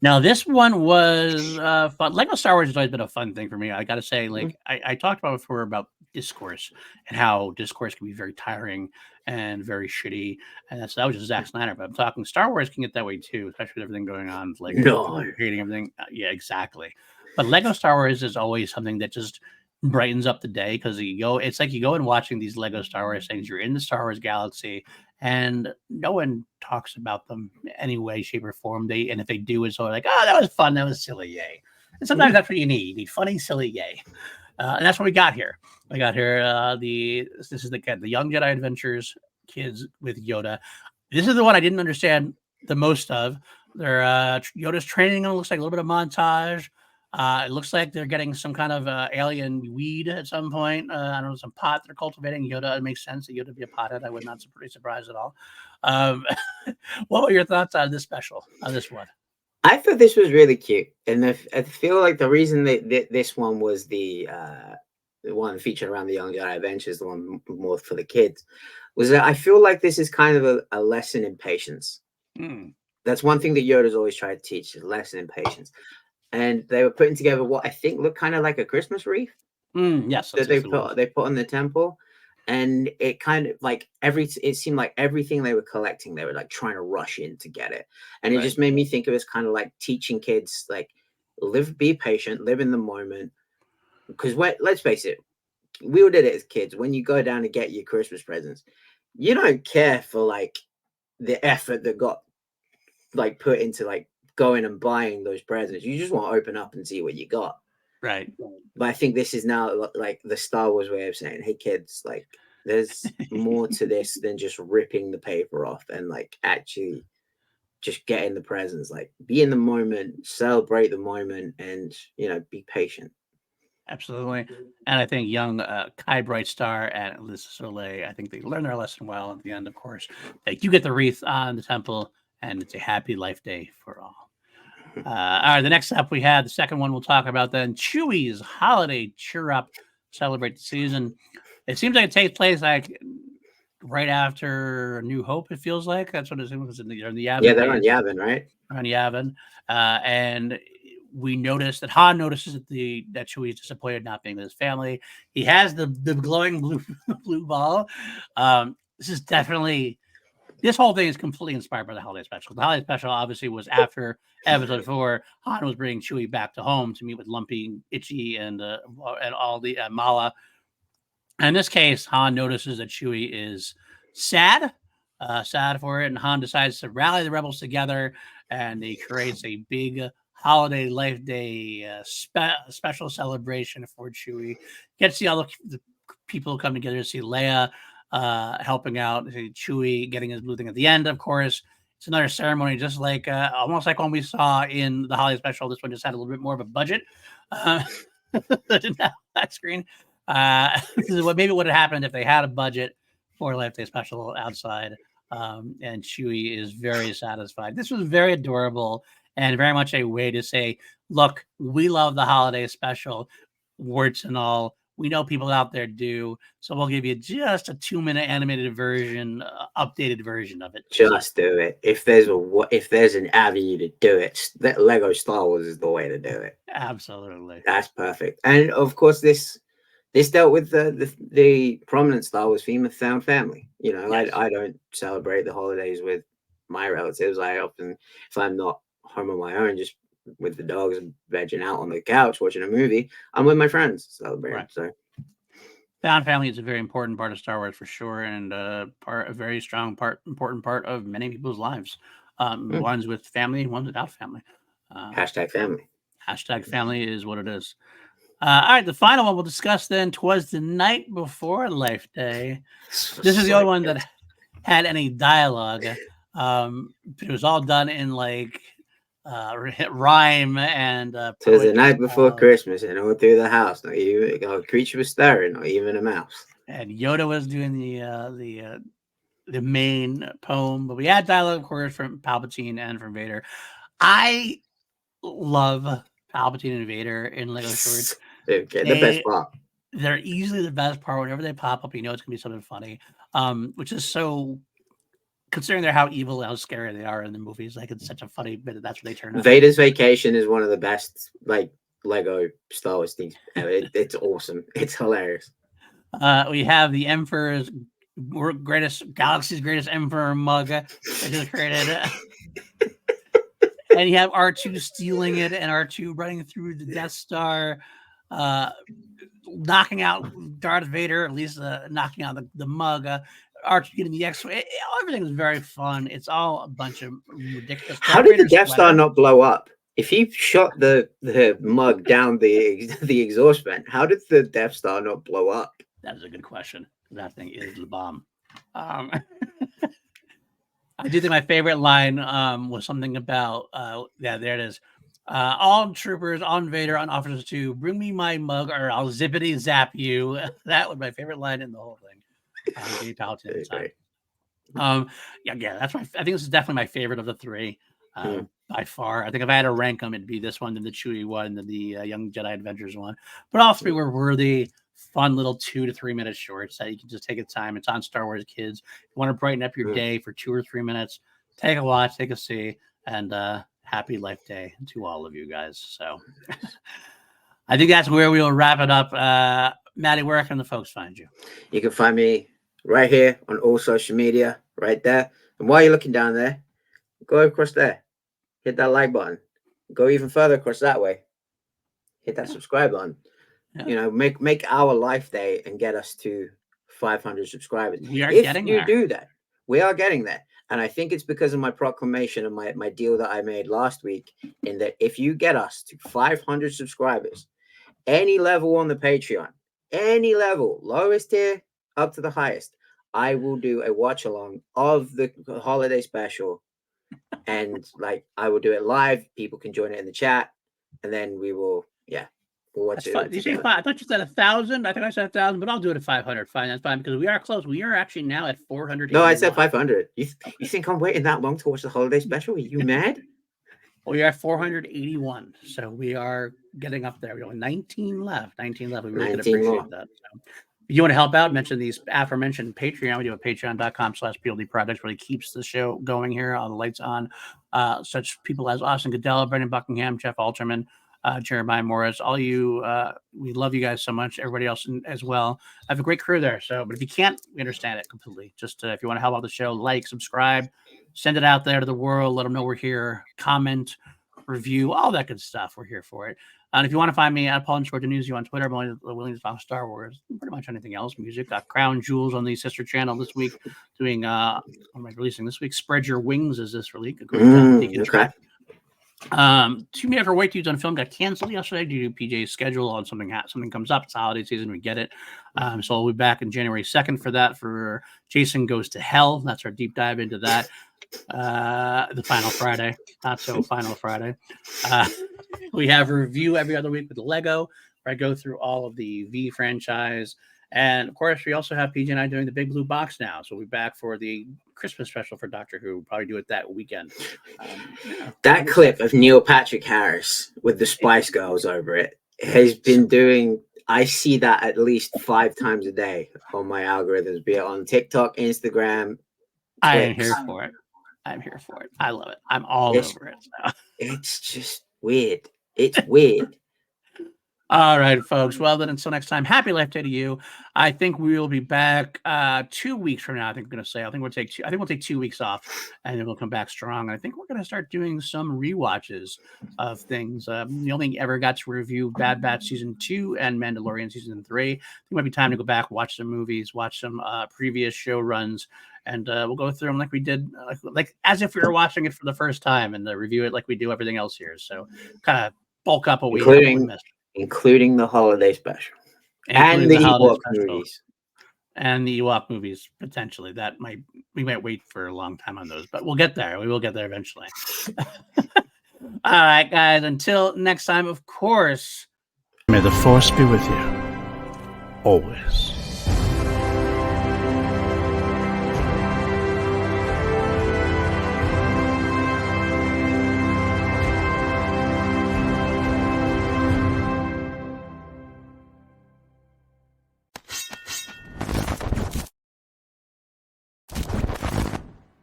Now this one was fun. Lego Star Wars has always been a fun thing for me. I gotta say, like I talked about before about discourse and how discourse can be very tiring and very shitty, and that was just Zack Snyder. But I'm talking Star Wars can get that way too, especially with everything going on. Like hating everything. Yeah, exactly. But Lego Star Wars is always something that just brightens up the day, because it's like you go and watching these Lego Star Wars things. You're in the Star Wars galaxy, and no one talks about them in any way, shape, or form. And if they do, it's sort of like, oh, that was fun, that was silly, yay. And sometimes that's what you need. You need funny, silly, yay. And that's what we got here. We got here this is the Young Jedi Adventures kids with Yoda. This is the one I didn't understand the most of. They're Yoda's training them. It looks like a little bit of montage. It looks like they're getting some kind of alien weed at some point. I don't know, some pot they're cultivating. Yoda, it makes sense that Yoda be a pothead. I would not be surprised at all. What were your thoughts on this special, on this one? I thought this was really cute, and I feel like the reason that this one was the one featured around the Young Jedi Adventures, the one more for the kids, was that I feel like this is kind of a lesson in patience. Mm, That's one thing that Yoda's always tried to teach, is lesson in patience. And they were putting together what I think looked kind of like a Christmas wreath yes, that that's what it was. they put on the temple, and it kind of like it seemed like everything they were collecting, they were like trying to rush in to get it, and it Right. just made me think of it as kind of like teaching kids like be patient, live in the moment, because let's face it, we all did it as kids. When you go down to get your Christmas presents, you don't care for like the effort that got like put into like going and buying those presents. You just want to open up and see what you got. Right. But I think this is now like the Star Wars way of saying, "Hey kids, like there's more to this than just ripping the paper off and like actually just getting the presents. Like be in the moment, celebrate the moment, and be patient." Absolutely. And I think young Kai Brightstar and Alyssa Soleil, I think they learned their lesson well at the end, of course. Like you get the wreath on the temple, and it's a happy life day for all. All right, the next up we have the second one we'll talk about then Chewie's Holiday Cheer Up, celebrate the season. It seems like it takes place like right after New Hope, it feels like. That's what it seems in the Yeah, Yavin they're on days Yavin, right? on Yavin. And we notice that Han notices that Chewie is disappointed not being with his family. He has the glowing blue blue ball. This is definitely this whole thing is completely inspired by the holiday special. The holiday special obviously was after episode 4. Han was bringing Chewie back to home to meet with Lumpy, Itchy, and all the Mala. In this case, Han notices that Chewie is sad, sad for it, and Han decides to rally the rebels together, and he creates a big holiday life day special celebration for Chewie. Get to see all the people come together to see Leia helping out, see Chewie getting his blue thing at the end. Of course, it's another ceremony, just like almost like one we saw in the holiday special. This one just had a little bit more of a budget. Didn't have that screen. This is what maybe would have happened if they had a budget for Life Day Special outside. And Chewie is very satisfied. This was very adorable and very much a way to say, look, we love the holiday special, warts and all. We know people out there do, so we'll give you just a 2-minute animated version, updated version of it. Just do it. If there's an avenue to do it, that Lego Star Wars is the way to do it. Absolutely. That's perfect. And of course, this dealt with the prominent Star Wars theme of found family. Yes. I don't celebrate the holidays with my relatives. I often, if I'm not home on my own, just with the dogs and vegging out on the couch watching a movie, I'm with my friends celebrating. Right. So Found family is a very important part of Star Wars for sure, and a very strong important part of many people's lives. Ones with family, ones without family. hashtag family. Hashtag family is what it is. All right, the final one we'll discuss then. 'Twas the night before Life Day. This is the only one that had any dialogue. It was all done in like rhyme and So the night poetry before style. Christmas, and all through the house, not even a creature was stirring, not even a mouse. And Yoda was doing the main poem, but we had dialogue, of course, from Palpatine and from Vader. I love Palpatine and Vader in Lego shorts. Okay, the best part. They're easily the best part. Whenever they pop up, you know it's gonna be something funny. Which is so considering they're how evil and how scary they are in the movies. Like it's such a funny bit. That's what they turn out. Vader's Vacation is one of the best like Lego Star Wars things ever. It's awesome. It's hilarious. We have the Emperor's galaxy's greatest Emperor mug that just created. And you have R2 stealing it and R2 running through the Death Star, knocking out Darth Vader, at least knocking out the mug. R2 getting the X-Wing. Everything was very fun. It's all a bunch of ridiculous. How did the Death Star not blow up? If he shot the mug down the exhaust vent, how did the Death Star not blow up? That is a good question. That thing is the bomb. I do think my favorite line was something about there it is. All troopers on Vader, on officers to bring me my mug or I'll zippity zap you. That was my favorite line in the whole thing. Gay Palpatine at the time. Yeah, that's I think this is definitely my favorite of the three. by far. I think if I had to rank them, it'd be this one, then the Chewie one, then the Young Jedi Adventures one. But all three were worthy, fun little 2 to 3 minute shorts that you can just take a time. It's on Star Wars Kids. If you want to brighten up your day for 2 or 3 minutes, take a watch, take a see, and happy Life Day to all of you guys. So I think that's where we'll wrap it up. Matty, where can the folks find you? You can find me right here on all social media, right there. And while you're looking down there, go across there, hit that like button, go even further across that way, hit that subscribe button. You know, make our Life Day and get us to 500 subscribers. We are getting there. If you do that, we are getting there. And I think it's because of my proclamation and my deal that I made last week, in that if you get us to 500 subscribers, any level on the Patreon, any level, lowest tier up to the highest, I will do a watch along of the holiday special. And like, I will do it live. People can join it in the chat, and then we will, we'll watch it. Did you say 5? I thought you said 1,000. I think I said 1,000, but I'll do it at 500. Fine, that's fine, because we are close. We are actually now at 400. No, I said 500. You think I'm waiting that long to watch the holiday special? Are you mad? We are at 481, so we are getting up there. We have 19 left. 19 left. We really could appreciate that. So, if you want to help out, mention these aforementioned Patreon. We do a patreon.com/PLD Projects, really keeps the show going here on the lights on. Such people as Austin Goodell, Brendan Buckingham, Jeff Alterman, Jeremiah Morris, all you. We love you guys so much. Everybody else as well. I have a great crew there. So, but if you can't, we understand it completely. Just if you want to help out the show, like, subscribe, send it out there to the world. Let them know we're here. Comment, review, all that good stuff. We're here for it. And if you want to find me at Paul _ News, you on Twitter, I'm only willing to talk Star Wars, pretty much anything else. Music, got Crown Jewels on the sister channel this week. Doing what am I releasing this week? Spread Your Wings is this week. Okay. Too many of our white dudes on film got canceled yesterday due to PJ's schedule. On something comes up. It's holiday season. We get it. So I'll be back on January 2nd for that. For Jason Goes to Hell. That's our deep dive into that. The final Friday, not so final Friday. We have a review every other week with Lego, where I go through all of the V franchise. And of course, we also have PJ and I doing the Big Blue Box now. So we'll be back for the Christmas special for Doctor Who. We'll probably do it that weekend. That clip of Neil Patrick Harris with the Spice Girls over it has been doing. I see that at least 5 times a day on my algorithms, be it on TikTok, Instagram. I am here for it. I'm here for it. I love it. I'm all over it. So. It's just weird. It's weird. All right, folks. Well, then until next time, happy Life Day to you. I think we will be back 2 weeks from now. I think we're going to say. I think we'll take 2 weeks off, and then we'll come back strong. I think we're going to start doing some rewatches of things. The only thing ever got to review Bad Batch season 2 and Mandalorian season 3. I think it might be time to go back, watch some movies, watch some previous show runs, and we'll go through them like we did, like as if we were watching it for the first time, and review it like we do everything else here. So kind of bulk up what we missed. Including the holiday special. And the Ewok movies. And the Ewok movies, potentially. We might wait for a long time on those, but we'll get there. We will get there eventually. All right, guys. Until next time, of course. May the Force be with you. Always.